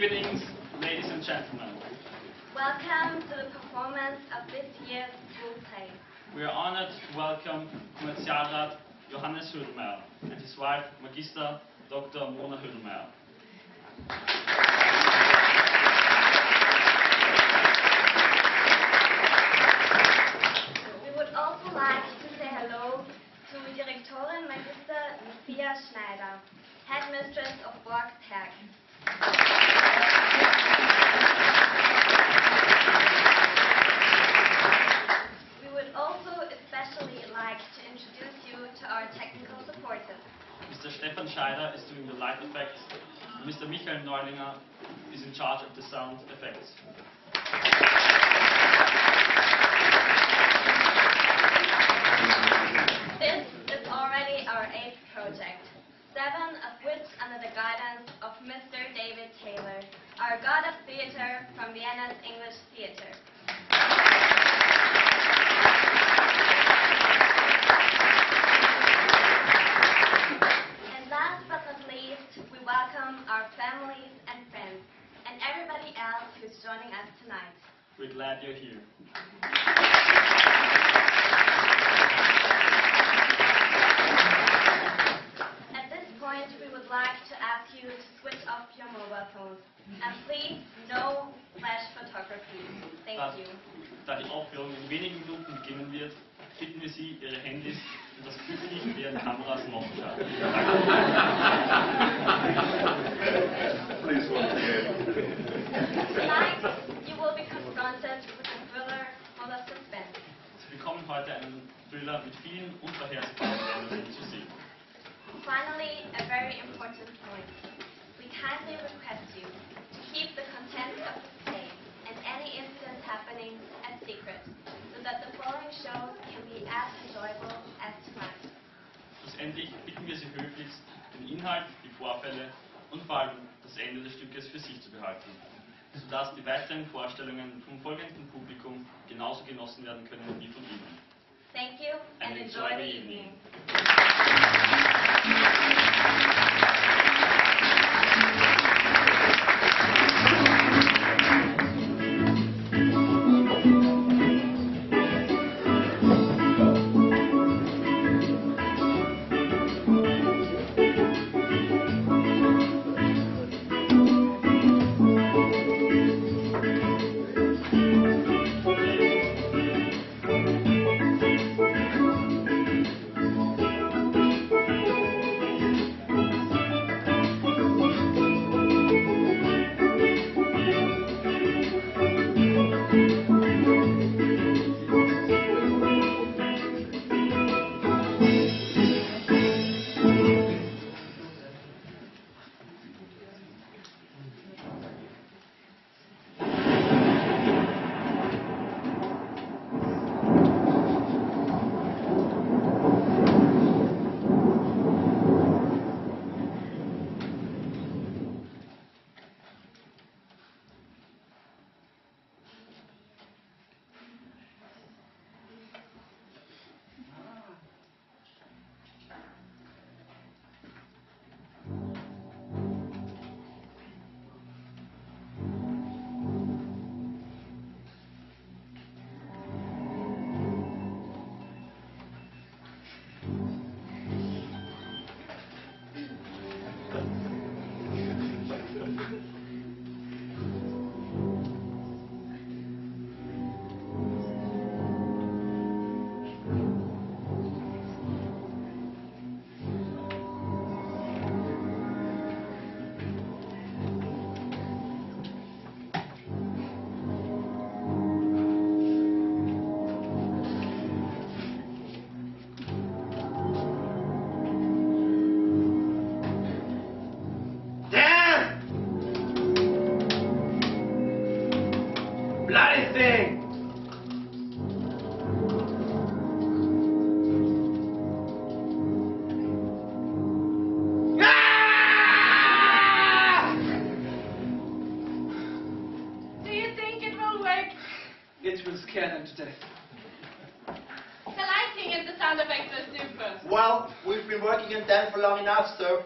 evenings, ladies and gentlemen. Welcome to the performance of this year's school play. We are honored to welcome Kommerzialrat Johannes Hödelmeier and his wife, Magister Dr. Mona Hödelmeier. We would also like to say hello to Direktorin Magister Lucia Schneider, Headmistress of Borg Tag. We would also especially like to introduce you to our technical supporters. Mr. Stefan Scheider is doing the light effects, and Mr. Michael Neulinger is in charge of the sound effects. This is already our 8th project, 7 of which under the guidance of Mr. David Taylor, our god of theatre from Vienna's English Theatre. And last but not least, we welcome our families and friends, and everybody else who's joining us tonight. We're glad you're here. At this point, we would like to ask you to switch off your mobile phones. And please, no flash photography. Thank you. Da die Aufführung in wenigen Minuten beginnen wird, bitten wir Sie, Ihre Handys und das Blitzlicht während Kameras auszuschalten. Tonight, you will be confronted with a thriller full of suspense. Sie bekommen heute einen Thriller mit vielen unvorhersehbaren Wendungen zu sehen. Finally, a very important point. We kindly request you to keep the content of the play and any incidents happening as secret, so that the following shows can be as enjoyable as tonight. Schlussendlich bitten wir Sie höflichst, den Inhalt, die Vorfälle und vor allem das Ende des Stückes für sich zu behalten, sodass die weiteren Vorstellungen vom folgenden Publikum genauso genossen werden können wie von Ihnen. Thank you and enjoy the evening. Well, we've been working on them for long enough, so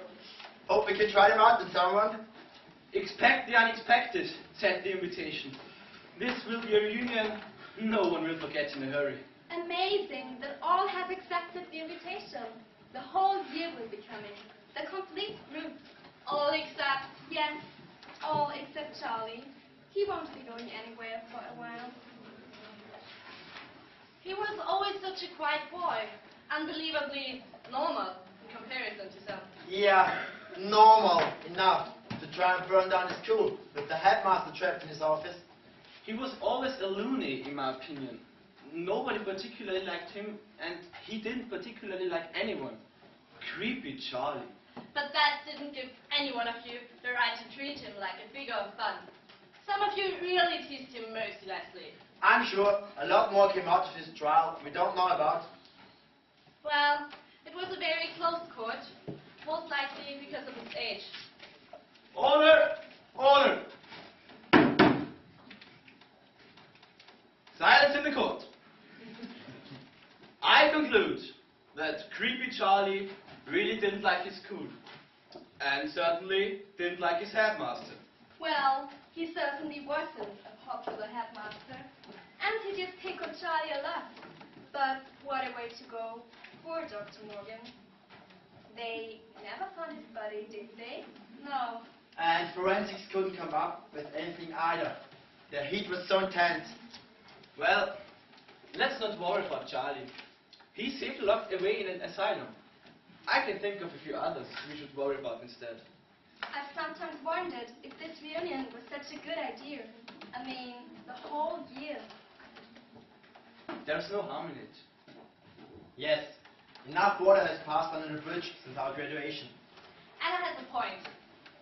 hope we can try them out with someone. Expect the unexpected, said the invitation. This will be a reunion no one will forget in a hurry. Amazing that all have accepted the invitation. The whole year will be coming. The complete group. All except, yes, all except Charlie. He won't be going anywhere for a while. He was always such a quiet boy. Unbelievably normal in comparison to some. Yeah, normal enough to try and burn down his school with the headmaster trapped in his office. He was always a loony, in my opinion. Nobody particularly liked him, and he didn't particularly like anyone. Creepy Charlie. But that didn't give any one of you the right to treat him like a figure of fun. Some of you really teased him mercilessly. I'm sure a lot more came out of his trial we don't know about. Well, it was a very close court, most likely because of his age. Order! Order! Silence in the court. I conclude that creepy Charlie really didn't like his school, and certainly didn't like his headmaster. Well, he certainly wasn't a popular headmaster. And he did pick on Charlie a lot. But what a way to go. Poor Dr. Morgan. They never found his body, did they? No. And forensics couldn't come up with anything either. The heat was so intense. Well, let's not worry about Charlie. He's safe locked away in an asylum. I can think of a few others we should worry about instead. I've sometimes wondered if this reunion was such a good idea. I mean, the whole year. There's no harm in it. Yes, enough water has passed under the bridge since our graduation. Anna has a point.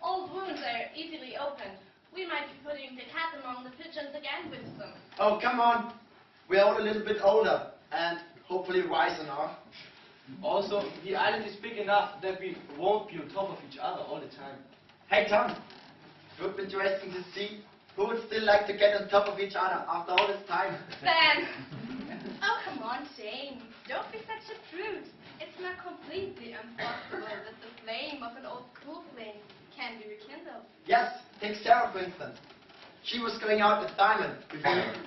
Old wounds are easily opened. We might be putting the cat among the pigeons again with them. Oh, come on. We're all a little bit older and hopefully wise enough. Also, the island is big enough that we won't be on top of each other all the time. Hey, Tom. It would be interesting to see who would still like to get on top of each other after all this time. Ben! Oh, come on, Jane. Don't be such a prude. It's not completely impossible that the flame of an old school flame can be rekindled. Yes, take Sarah for instance. She was going out with Diamond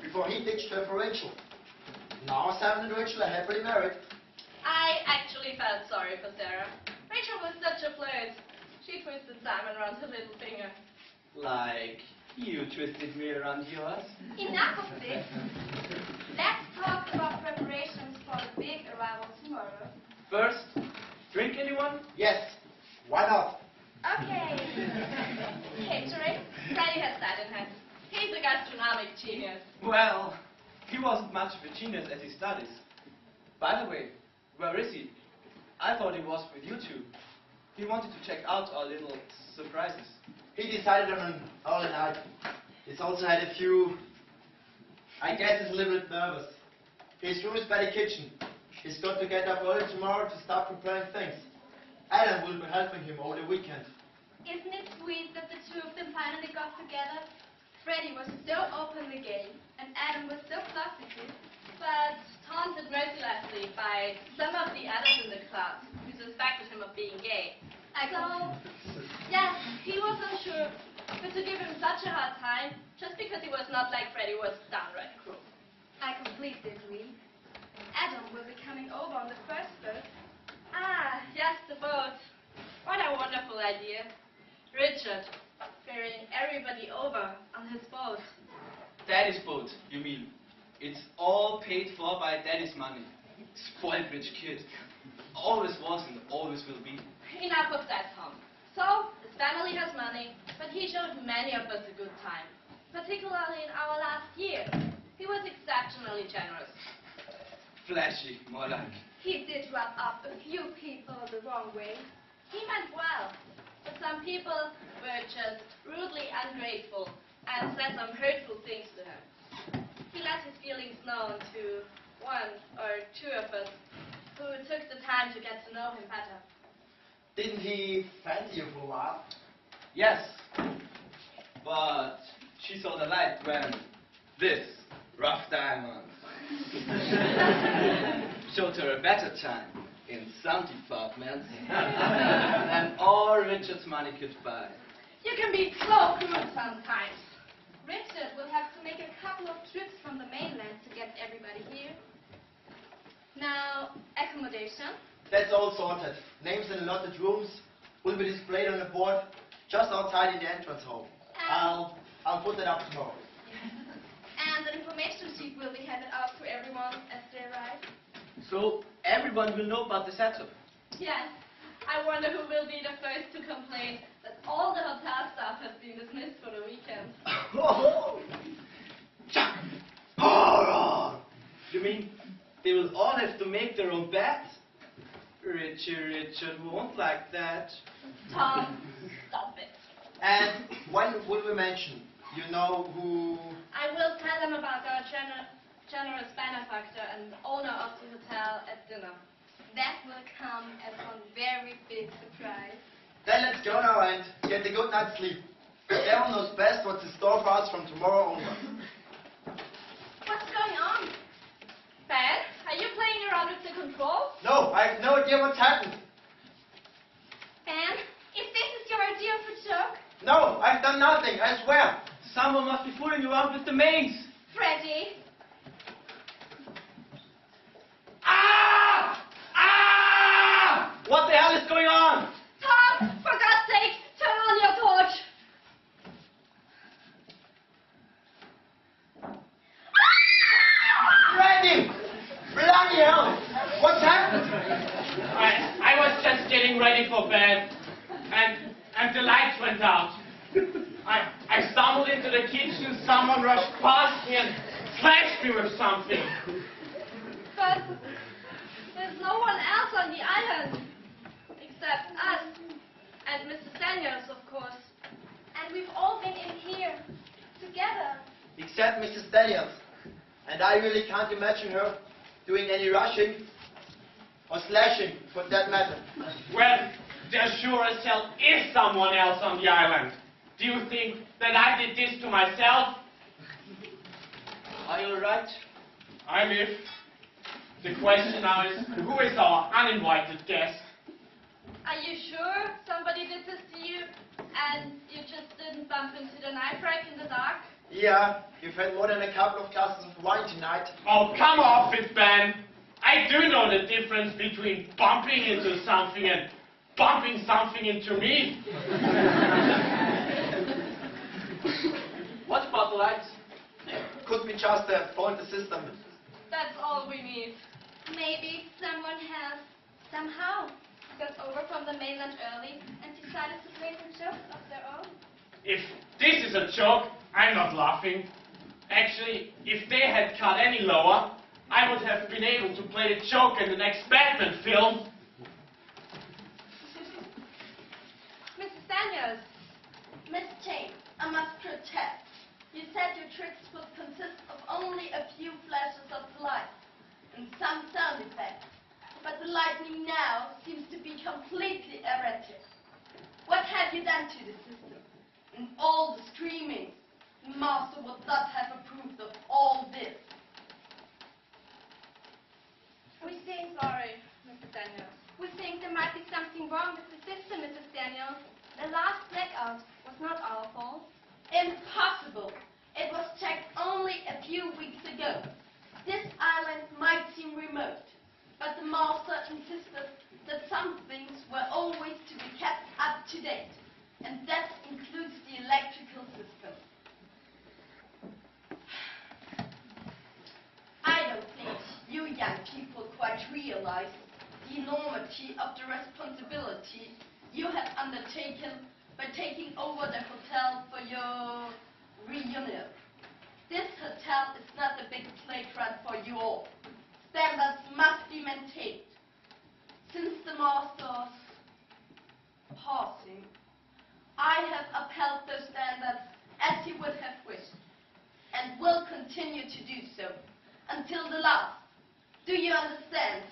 before he ditched her for Rachel. Now Sam and Rachel are happily married. I actually felt sorry for Sarah. Rachel was such a flirt. She twisted Simon around her little finger. Like you twisted me around yours. Enough of this. Let's talk about preparations for the big arrival tomorrow. First, drink anyone? Yes, why not? Okay. Catering? Freddie has that in hand. He's a gastronomic genius. Well, he wasn't much of a genius at his studies. By the way, where is he? I thought he was with you two. He wanted to check out our little surprises. He decided on an early night. He's also had a few... I guess he's a little bit nervous. His room is by the kitchen. He's got to get up early tomorrow to start preparing things. Adam will be helping him over the weekend. Isn't it sweet that the two of them finally got together? Freddie was so openly gay, and Adam was so closeted. But taunted mercilessly by some of the others in the class who suspected him of being gay. Yes, he was unsure, but to give him such a hard time, just because he was not like Freddie, was downright cruel. I completely agree. Adam will be coming over on the first boat. Ah, yes, the boat. What a wonderful idea. Richard, ferrying everybody over on his boat. Daddy's boat, you mean? It's all paid for by Daddy's money. Spoiled rich kid. Always was and always will be. Enough of that, Tom. So, his family has money, but he showed many of us a good time. Particularly in our last year. He was exceptionally generous. Flashy, more like. He did rub up a few people the wrong way. He meant well, but some people were just rudely ungrateful and said some hurtful things to him. He let his feelings known to one or two of us who took the time to get to know him better. Didn't he fancy you for a while? Yes, but she saw the light when this rough diamond showed her a better time in some departments than all Richard's money could buy. You can be so cruel sometimes. Richard will have to make a couple of trips from the mainland to get everybody here. Now, accommodation. That's all sorted. Names in allotted rooms will be displayed on a board just outside in the entrance hall. I'll put that up tomorrow. And an information sheet will be handed out to everyone as they arrive. So everyone will know about the setup. Yes. I wonder who will be the first to complain that all the hotel staff has been dismissed for the weekend. You mean they will all have to make their own beds? Richard won't like that. Tom, stop it. And when would we mention? You know who... I will tell them about our generous benefactor and owner of the hotel at dinner. That will come as one very big surprise. Then let's go now and get a good night's sleep. Devil knows best what's in store for us from tomorrow onward. What's going on? Ben, are you playing around with the controls? No, I have no idea what's happened. Ben, if this is your idea of a joke? No, I've done nothing, I swear. Someone must be fooling around with the mains. Freddy. What the hell is going on? Tom, for God's sake, turn on your torch. Freddy! Bloody hell! What's happened? I was just getting ready for bed, and the lights went out. I stumbled into the kitchen, someone rushed past me and slashed me with something. But there's no one else on the island except us and Mrs. Daniels, of course. And we've all been in here together. Except Mrs. Daniels. And I really can't imagine her doing any rushing or slashing, for that matter. Well, there sure as hell is someone else on the island. Do you think that I did this to myself? Are you alright? I live. The question now is, who is our uninvited guest? Are you sure somebody did this to you and you just didn't bump into the knife rack in the dark? Yeah, you've had more than a couple of glasses of wine tonight. Oh, come off it, Ben. I do know the difference between bumping into something and bumping something into me. What about the lights? Could be just a faulty system. That's all we need. Maybe someone has somehow got over from the mainland early and decided to play some jokes of their own. If this is a joke, I'm not laughing. Actually, if they had cut any lower, I would have been able to play the joke in the next Batman film. Mrs. Daniels. Miss Jane, I must protest. You said your tricks would consist of only a few flashes of light and some sound effects, but the lightning now seems to be completely erratic. What have you done to the system? And all the screaming, the master would not have approved of all this. We think sorry, Mrs. Daniels. We think there might be something wrong with the system, Mrs. Daniels. The last blackout was not our fault. Impossible. It was checked only a few weeks ago. This island might seem remote, but the master insisted that some things were always to be kept up to date, and that includes the electrical system. I don't think you young people quite realize the enormity of the responsibility you have undertaken by taking over the hotel for your reunion. This hotel is not a big playground for you all. Standards must be maintained. Since the master's passing, I have upheld those standards as he would have wished, and will continue to do so until the last. Do you understand?